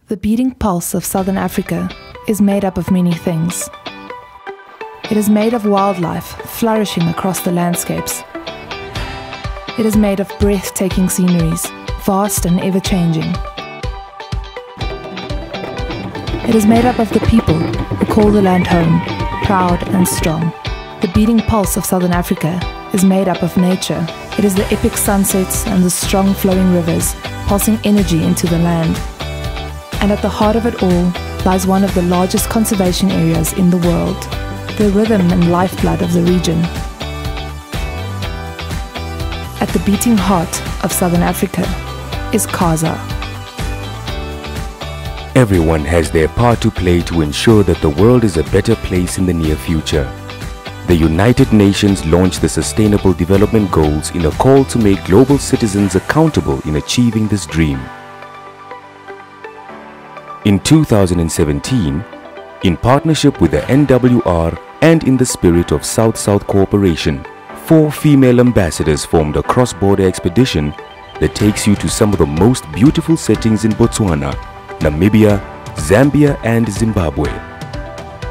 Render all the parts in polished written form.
The beating pulse of Southern Africa is made up of many things. It is made of wildlife flourishing across the landscapes. It is made of breathtaking sceneries, vast and ever-changing. It is made up of the people who call the land home, proud and strong. The beating pulse of Southern Africa is made up of nature. It is the epic sunsets and the strong flowing rivers pulsing energy into the land. And at the heart of it all lies one of the largest conservation areas in the world, the rhythm and lifeblood of the region. At the beating heart of Southern Africa is KAZA. Everyone has their part to play to ensure that the world is a better place in the near future. The United Nations launched the Sustainable Development Goals in a call to make global citizens accountable in achieving this dream. In 2017, in partnership with the NWR and in the spirit of South-South cooperation, 4 female ambassadors formed a cross-border expedition that takes you to some of the most beautiful settings in Botswana, Namibia, Zambia and Zimbabwe.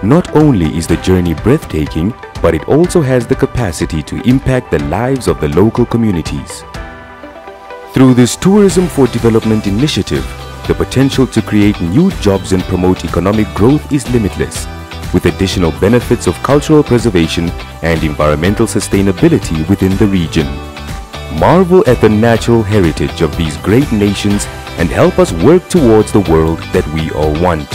Not only is the journey breathtaking, but it also has the capacity to impact the lives of the local communities. Through this Tourism for Development initiative, the potential to create new jobs and promote economic growth is limitless, with additional benefits of cultural preservation and environmental sustainability within the region. Marvel at the natural heritage of these great nations and help us work towards the world that we all want.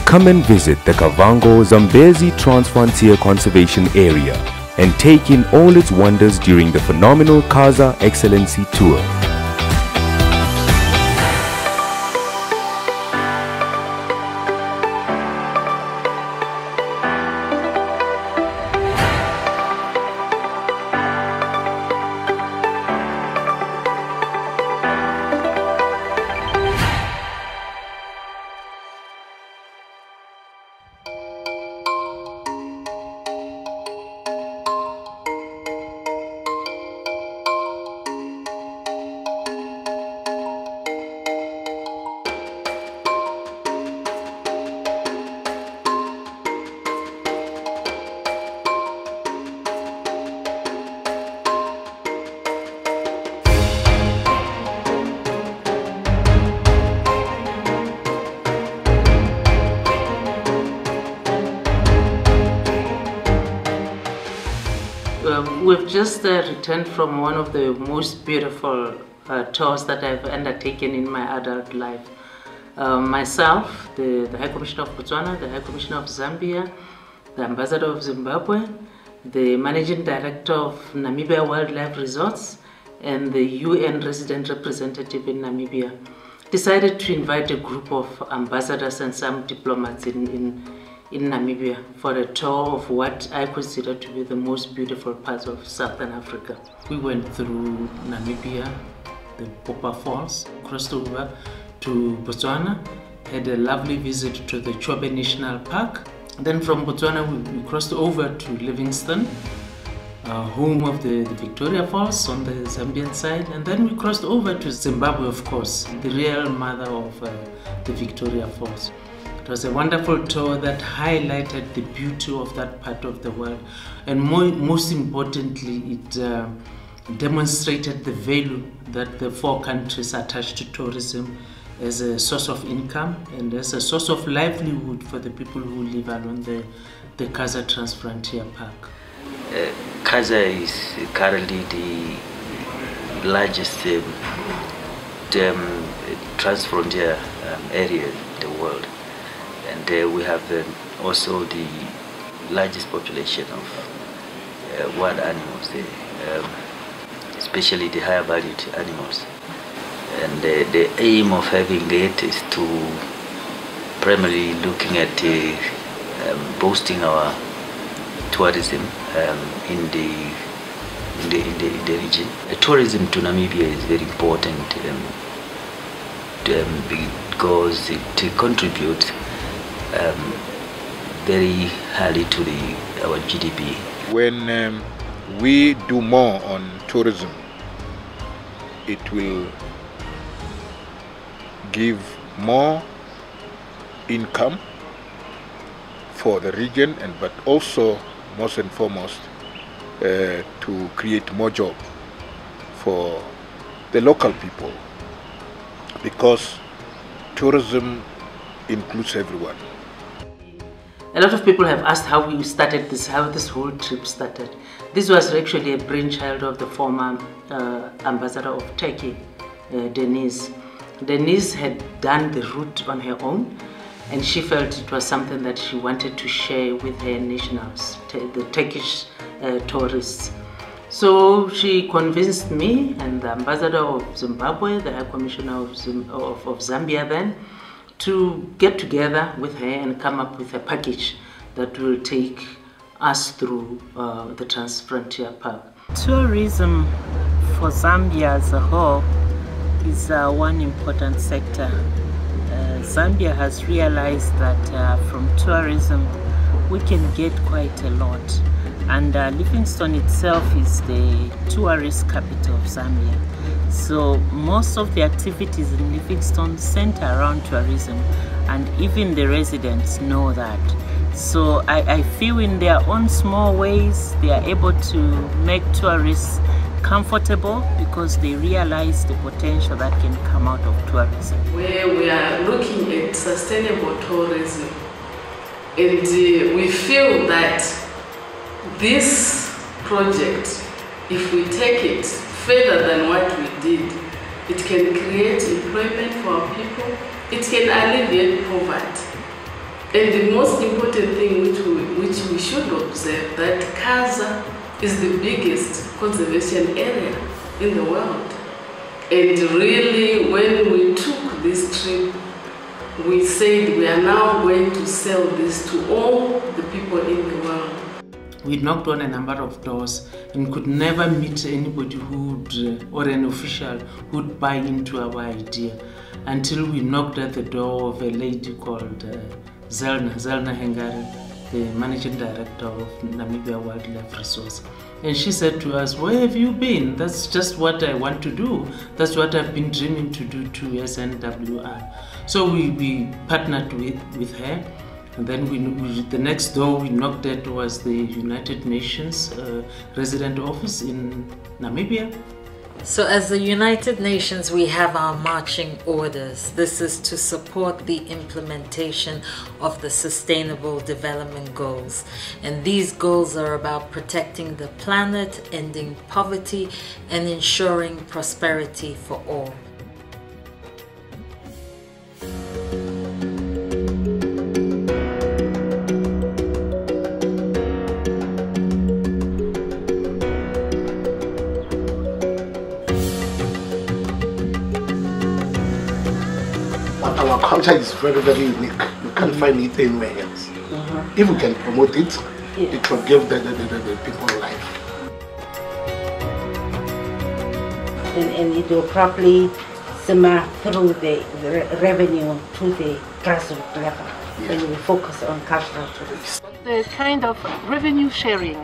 Come and visit the Okavango and Zambezi Transfrontier Conservation Area and take in all its wonders during the phenomenal KAZA Excellency Tour. We've just returned from one of the most beautiful tours that I've undertaken in my adult life. Myself, the High Commissioner of Botswana, the High Commissioner of Zambia, the Ambassador of Zimbabwe, the Managing Director of Namibia Wildlife Resorts, and the UN Resident Representative in Namibia decided to invite a group of ambassadors and some diplomats in Namibia for a tour of what I consider to be the most beautiful parts of Southern Africa. We went through Namibia, the Popa Falls, crossed over to Botswana, had a lovely visit to the Chobe National Park. Then from Botswana we crossed over to Livingstone, home of the Victoria Falls on the Zambian side, and then we crossed over to Zimbabwe, of course, the real mother of the Victoria Falls. It was a wonderful tour that highlighted the beauty of that part of the world, and most importantly, it demonstrated the value that the 4 countries attach to tourism as a source of income and as a source of livelihood for the people who live along the KAZA Transfrontier Park. KAZA is currently the largest transfrontier area in the world. And we have also the largest population of wild animals there, especially the higher valued animals. And the aim of having it is to primarily looking at boosting our tourism in the region. Tourism to Namibia is very important because it contributes very highly to our GDP. When we do more on tourism, it will give more income for the region, but also, most and foremost, to create more jobs for the local people, because tourism includes everyone. A lot of people have asked how we started this, how this whole trip started. This was actually a brainchild of the former ambassador of Turkey, Denise. Denise had done the route on her own, and she felt it was something that she wanted to share with her nationals, the Turkish tourists. So she convinced me and the ambassador of Zimbabwe, the High Commissioner of Zambia then, to get together with her and come up with a package that will take us through the Trans-Frontier Park. Tourism for Zambia as a whole is one important sector. Zambia has realized that from tourism we can get quite a lot, and Livingstone itself is the tourist capital of Zambia. So most of the activities in Livingstone center around tourism, and even the residents know that. So I feel in their own small ways they are able to make tourists comfortable, because they realize the potential that can come out of tourism. Where we are looking at sustainable tourism, and we feel that this project, if we take it further than what we did, it can create employment for our people, it can alleviate poverty. And the most important thing which we should observe, that KAZA is the biggest conservation area in the world. And really, when we took this trip, we said we are now going to sell this to all the people in the world. We knocked on a number of doors and could never meet anybody who would, or an official who would buy into our idea, until we knocked at the door of a lady called Zelna Hengari, the managing director of Namibia Wildlife Resorts. And she said to us, "Where have you been? That's just what I want to do. That's what I've been dreaming to do too as NWR." So we partnered with her. And then the next door we knocked at was the United Nations resident office in Namibia. So as the United Nations, we have our marching orders. This is to support the implementation of the Sustainable Development Goals. And these goals are about protecting the planet, ending poverty, and ensuring prosperity for all. Our culture is very, very unique. You can't find it anywhere else. If we can promote it, it will give the people life. And it will probably simmer through the revenue to the grassroots level when we focus on cultural tourism. The kind of revenue sharing.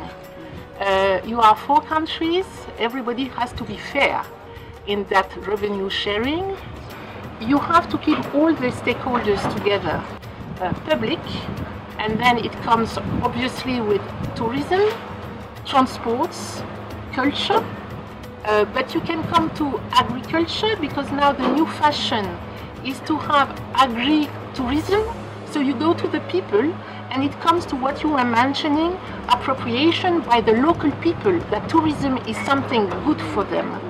You are 4 countries, everybody has to be fair in that revenue sharing. You have to keep all the stakeholders together, public, and then it comes obviously with tourism, transports, culture, but you can come to agriculture, because now the new fashion is to have agri-tourism. So you go to the people, and it comes to what you were mentioning, appropriation by the local people, that tourism is something good for them.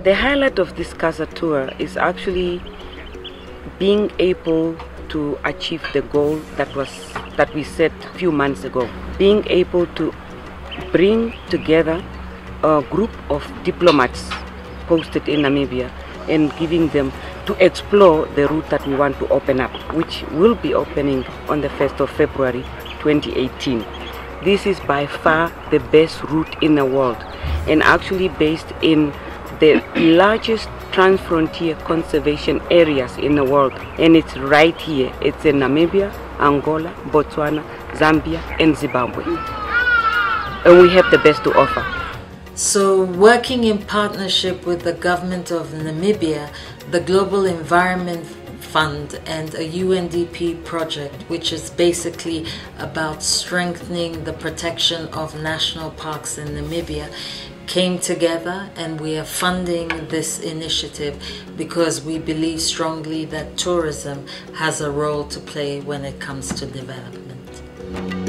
The highlight of this KAZA tour is actually being able to achieve the goal that we set a few months ago. Being able to bring together a group of diplomats posted in Namibia and giving them to explore the route that we want to open up, which will be opening on the 1st of February 2018. This is by far the best route in the world and actually based in the largest transfrontier conservation areas in the world, and it's right here. It's in Namibia, Angola, Botswana, Zambia and Zimbabwe, and we have the best to offer. So, working in partnership with the government of Namibia, the Global Environment Fund and a UNDP project, which is basically about strengthening the protection of national parks in Namibia, came together, and we are funding this initiative because we believe strongly that tourism has a role to play when it comes to development.